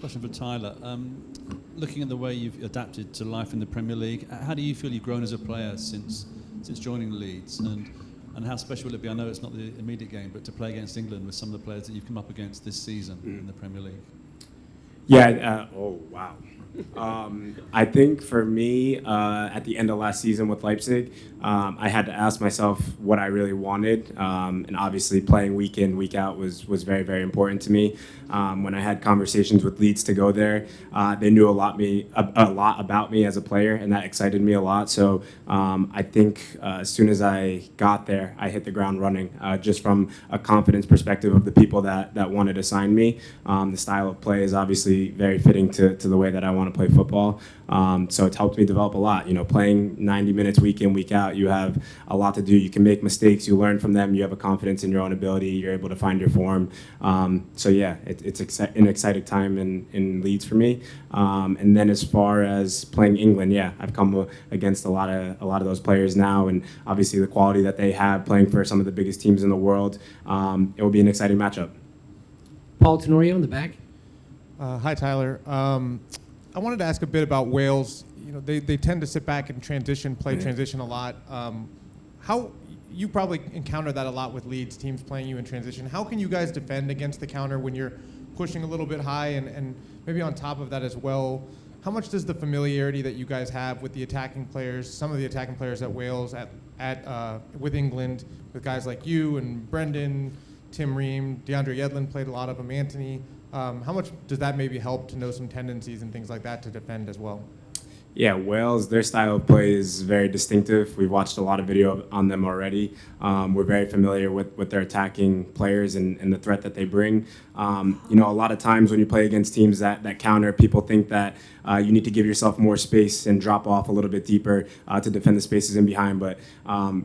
Question for Tyler. Looking at the way you've adapted to life in the Premier League, how do you feel you've grown as a player since joining Leeds? And how special will it be? I know it's not the immediate game, but to play against England with some of the players that you've come up against this season in the Premier League. Yeah. Oh, wow. I think for me, at the end of last season with Leipzig, I had to ask myself what I really wanted. And obviously playing week in, week out was very, very important to me. When I had conversations with Leeds to go there, they knew a lot about me as a player, and that excited me a lot. So I think as soon as I got there, I hit the ground running, just from a confidence perspective of the people that wanted to sign me. The style of play is obviously very fitting to the way that I want to play football. So it's helped me develop a lot. You know, playing 90 minutes week in, week out, you have a lot to do. You can make mistakes, you learn from them, you have a confidence in your own ability, you're able to find your form. So yeah, it's an exciting time in Leeds for me. And then as far as playing England, yeah, I've come against a lot of those players now, and obviously the quality that they have playing for some of the biggest teams in the world. It will be an exciting matchup. Paul Tenorio in the back. Hi, Tyler. I wanted to ask a bit about Wales. You know, they tend to sit back and play transition a lot. How you probably encounter that a lot with Leeds teams playing you in transition. How can you guys defend against the counter when you're pushing a little bit high, and maybe on top of that as well? How much does the familiarity that you guys have with the attacking players, some of the attacking players at Wales, with England, with guys like you and Brendan, Tim Ream, DeAndre Yedlin played a lot of them, Anthony. How much does that maybe help to know some tendencies and things like that to defend as well? Yeah, Wales, their style of play is very distinctive. We've watched a lot of video on them already. We're very familiar with their attacking players and the threat that they bring. You know, a lot of times when you play against teams that counter, people think that you need to give yourself more space and drop off a little bit deeper to defend the spaces in behind. But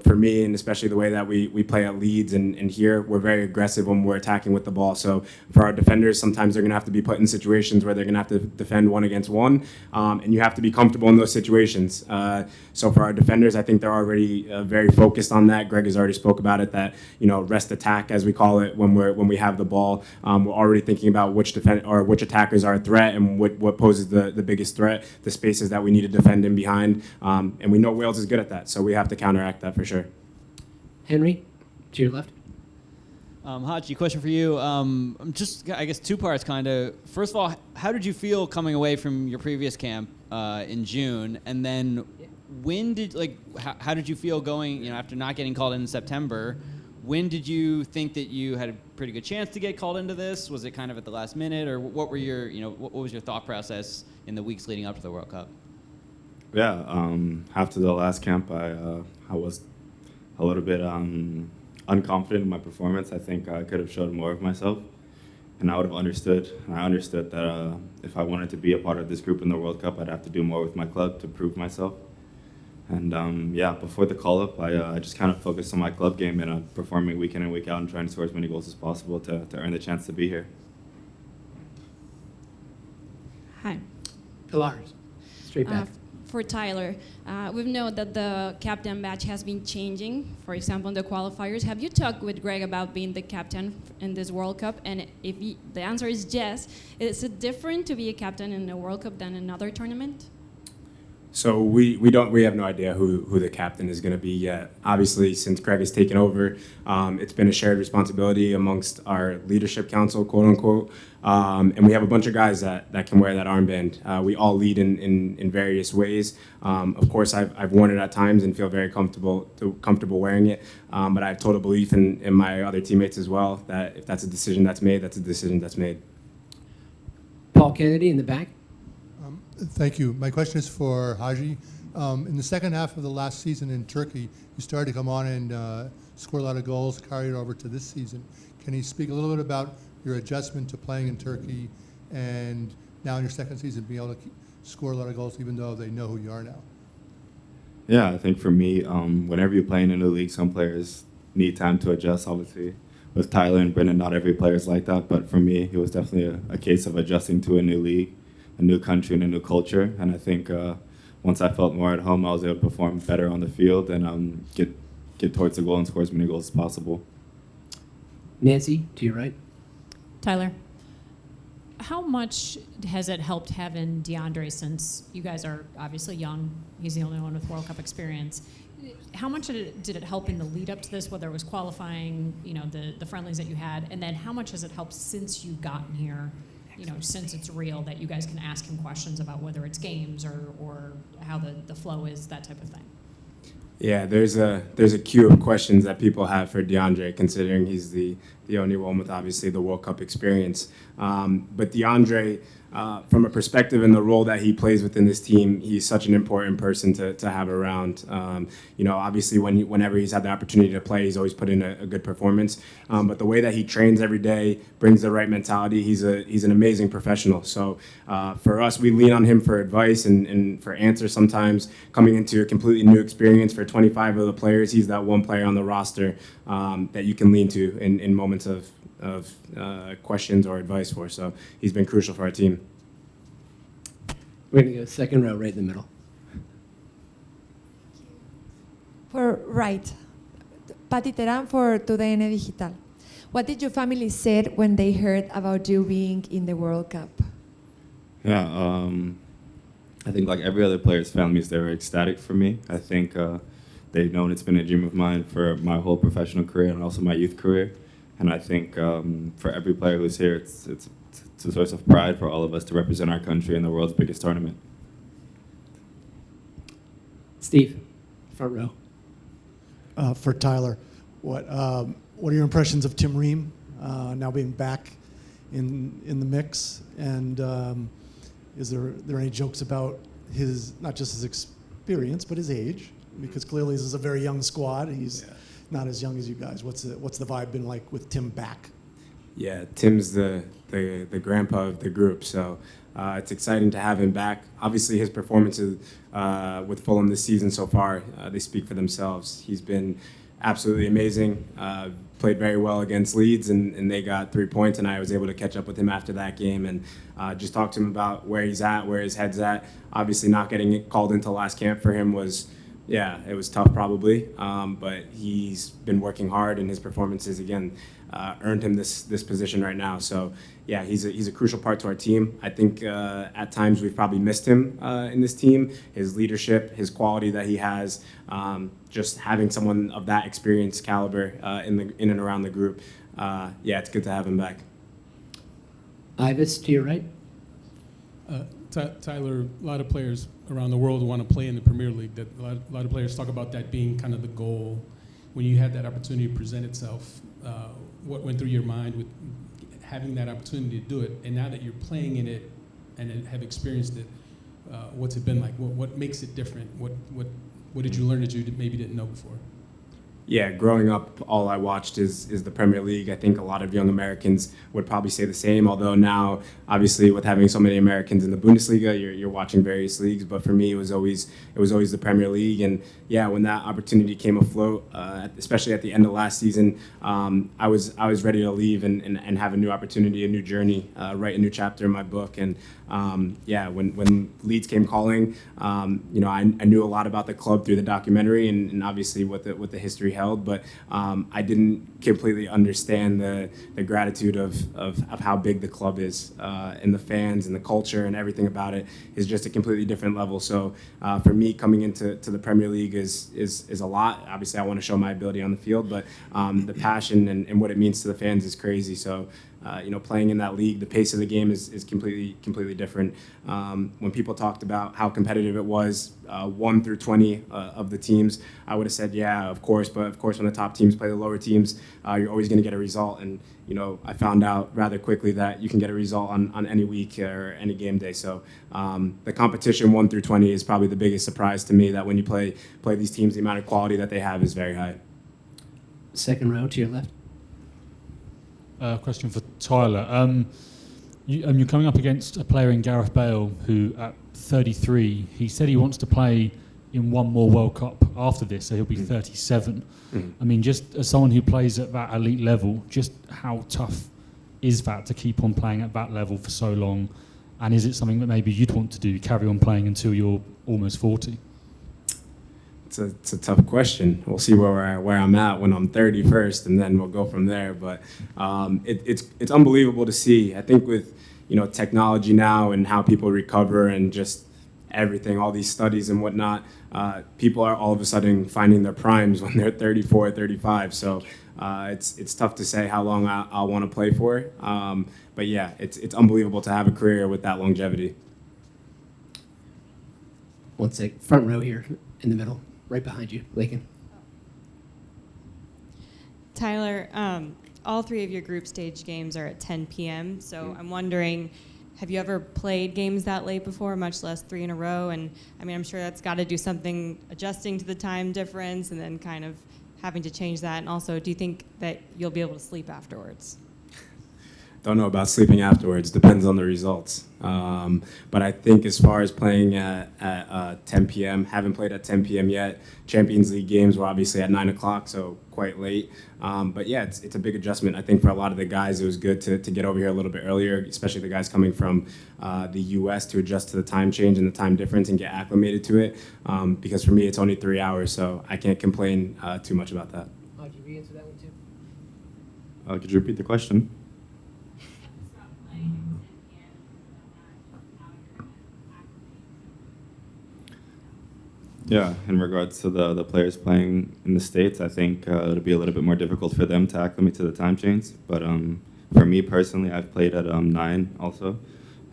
for me, and especially the way that we play at Leeds and here, we're very aggressive when we're attacking with the ball. So for our defenders, sometimes they're going to have to be put in situations where they're going to have to defend one against one, and you have to be comfortable in those situations. So for our defenders, I think they're already very focused on that. Greg has already spoke about it, that, you know, rest attack, as we call it, when we have the ball. We're already thinking about which attackers are a threat and what poses the biggest threat, the spaces that we need to defend in behind. And we know Wales is good at that, so we have to counteract that for sure. Henry, to your left. Haji, question for you. Just, I guess, two parts, kind of. First of all, how did you feel coming away from your previous camp in June? And then how did you feel going, you know, after not getting called in September? When did you think that you had a pretty good chance to get called into this? Was it kind of at the last minute, or what was your thought process in the weeks leading up to the World Cup? Yeah, after the last camp, I was a little bit unconfident in my performance. I think I could have showed more of myself, and I would have understood. And I understood that if I wanted to be a part of this group in the World Cup, I'd have to do more with my club to prove myself. And yeah, before the call-up, I just kind of focused on my club game and performing week in and week out and trying to score as many goals as possible to earn the chance to be here. Hi. Pilars, straight back. For Tyler, we've known that the captain badge has been changing, for example, in the qualifiers. Have you talked with Greg about being the captain in this World Cup? And if the answer is yes, is it different to be a captain in a World Cup than another tournament? So we have no idea who the captain is going to be yet. Obviously, since Greg has taken over, it's been a shared responsibility amongst our leadership council, quote unquote. And we have a bunch of guys that can wear that armband. We all lead in various ways. Of course, I've worn it at times and feel very comfortable wearing it. But I have total belief in my other teammates as well, that if that's a decision that's made, that's a decision that's made. Paul Kennedy in the back. Thank you. My question is for Haji. In the second half of the last season in Turkey, you started to come on and score a lot of goals, carry it over to this season. Can you speak a little bit about your adjustment to playing in Turkey and now in your second season being able to score a lot of goals even though they know who you are now? Yeah, I think for me, whenever you're playing in a league, some players need time to adjust, obviously. With Tyler and Brendan, not every player is like that, but for me, it was definitely a case of adjusting to a new league, a new country, and a new culture. And I think once I felt more at home, I was able to perform better on the field and get towards the goal and score as many goals as possible. Nancy, to your right. Tyler. how much has it helped having DeAndre, since you guys are obviously young? He's the only one with World Cup experience. How much did it help in the lead up to this, whether it was qualifying, the friendlies that you had, and then how much has it helped since you've gotten here, since it's real, that you guys can ask him questions about whether it's games or how the flow is, that type of thing? Yeah, there's a queue of questions that people have for DeAndre, considering he's the only one with obviously the World Cup experience. But DeAndre, from a perspective and the role that he plays within this team, he's such an important person to have around. Obviously whenever he's had the opportunity to play, he's always put in a good performance. But the way that he trains every day, brings the right mentality, he's an amazing professional. So for us, we lean on him for advice and for answers sometimes. Coming into a completely new experience for 25 of the players, he's that one player on the roster that you can lean to in moments of questions or advice for. So he's been crucial for our team. We're going to go second row right in the middle. For Wright, Patty Teran for TUDN Digital. What did your family say when they heard about you being in the World Cup? Yeah, I think like every other player's families, they were ecstatic for me. I think they've known it's been a dream of mine for my whole professional career and also my youth career. And I think for every player who's here, it's a source of pride for all of us to represent our country in the world's biggest tournament. Steve, front row. For Tyler, what are your impressions of Tim Ream now being back in the mix? And is there any jokes about his, not just his experience, but his age? Because clearly this is a very young squad. He's not as young as you guys. What's the vibe been like with Tim back? Yeah, Tim's the grandpa of the group, so it's exciting to have him back. Obviously, his performances with Fulham this season so far, they speak for themselves. He's been absolutely amazing, played very well against Leeds, and they got 3 points, and I was able to catch up with him after that game and just talk to him about where he's at, where his head's at. Obviously, not getting called into last camp for him was, it was tough probably, but he's been working hard, and his performances, again, earned him this position right now. So, yeah, he's a crucial part to our team. I think at times we've probably missed him in this team, his leadership, his quality that he has, just having someone of that experience caliber in and around the group. It's good to have him back. Ivis, to your right. Tyler, a lot of players around the world want to play in the Premier League. That a lot of players talk about that being kind of the goal. When you had that opportunity to present itself, what went through your mind with having that opportunity to do it? And now that you're playing in it and have experienced it, what's it been like? What makes it different? What did you learn that you maybe didn't know before? Yeah, growing up, all I watched is the Premier League. I think a lot of young Americans would probably say the same, although now, obviously, with having so many Americans in the Bundesliga, you're watching various leagues. But for me, it was always the Premier League. And yeah, when that opportunity came afloat, especially at the end of last season, I was ready to leave and have a new opportunity, a new journey, write a new chapter in my book. And when Leeds came calling, I knew a lot about the club through the documentary and obviously what the history held, but I didn't completely understand the gratitude of how big the club is, and the fans and the culture and everything about it is just a completely different level. So for me, coming into the Premier League is a lot. Obviously, I want to show my ability on the field, but the passion and what it means to the fans is crazy. So playing in that league, the pace of the game is completely different. When people talked about how competitive it was, 1 through 20 of the teams, I would have said, yeah, of course. But of course, when the top teams play the lower teams, you're always going to get a result. And I found out rather quickly that you can get a result on any week or any game day. So the competition 1 through 20 is probably the biggest surprise to me. That when you play these teams, the amount of quality that they have is very high. Second row to your left. Question for Tyler. You're coming up against a player in Gareth Bale who, at 33, he said he wants to play in one more World Cup after this, so he'll be 37. I mean, just as someone who plays at that elite level, just how tough is that to keep on playing at that level for so long? And is it something that maybe you'd want to do, carry on playing until you're almost 40? It's a tough question. We'll see where I'm at when I'm 30 first, and then we'll go from there. But it's unbelievable to see. I think with technology now and how people recover and just everything, all these studies and whatnot, people are all of a sudden finding their primes when they're 34, 35. So it's tough to say how long I'll want to play for. But yeah, it's unbelievable to have a career with that longevity. One sec, front row here in the middle, right behind you, Lakin. Tyler, all three of your group stage games are at 10 p.m., so I'm wondering, have you ever played games that late before, much less 3 in a row? And I mean, I'm sure that's got to do something adjusting to the time difference and then kind of having to change that. And also, do you think that you'll be able to sleep afterwards? Don't know about sleeping afterwards. Depends on the results. But I think as far as playing at 10 p.m., haven't played at 10 p.m. yet. Champions League games were obviously at 9 o'clock, so quite late. But yeah, it's a big adjustment. I think for a lot of the guys, it was good to get over here a little bit earlier, especially the guys coming from the U.S. to adjust to the time change and the time difference and get acclimated to it. Because for me, it's only 3 hours, so I can't complain too much about that. Haji, we answer that one too? Could you repeat the question? Yeah, in regards to the players playing in the States, I think it'll be a little bit more difficult for them to acclimate to the time change. But for me personally, I've played at 9 also.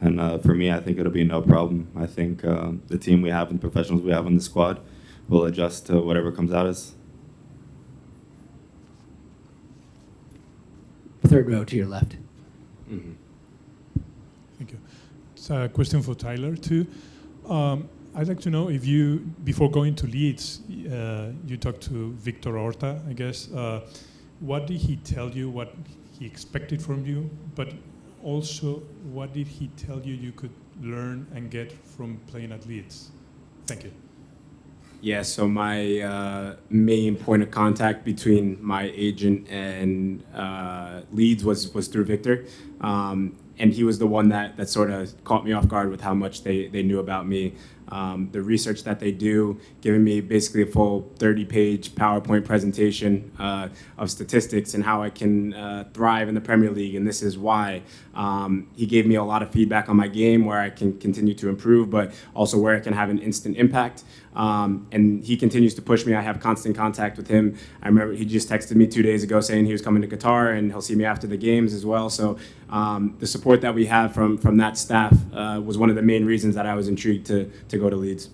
And for me, I think it'll be no problem. I think the team we have and the professionals we have on the squad will adjust to whatever comes at us. Third row to your left. Mm-hmm. Thank you. It's a question for Tyler, too. I'd like to know if you, before going to Leeds, you talked to Victor Horta, I guess. What did he tell you, what he expected from you, but also what did he tell you you could learn and get from playing at Leeds? Thank you. Yeah, so my main point of contact between my agent and Leeds was through Victor. And he was the one that sort of caught me off guard with how much they knew about me. The research that they do, giving me basically a full 30-page PowerPoint presentation of statistics and how I can thrive in the Premier League, and this is why. He gave me a lot of feedback on my game where I can continue to improve, but also where I can have an instant impact. And he continues to push me. I have constant contact with him. I remember he just texted me 2 days ago saying he was coming to Qatar and he'll see me after the games as well. So the support that we have from that staff was one of the main reasons that I was intrigued to go to Leeds.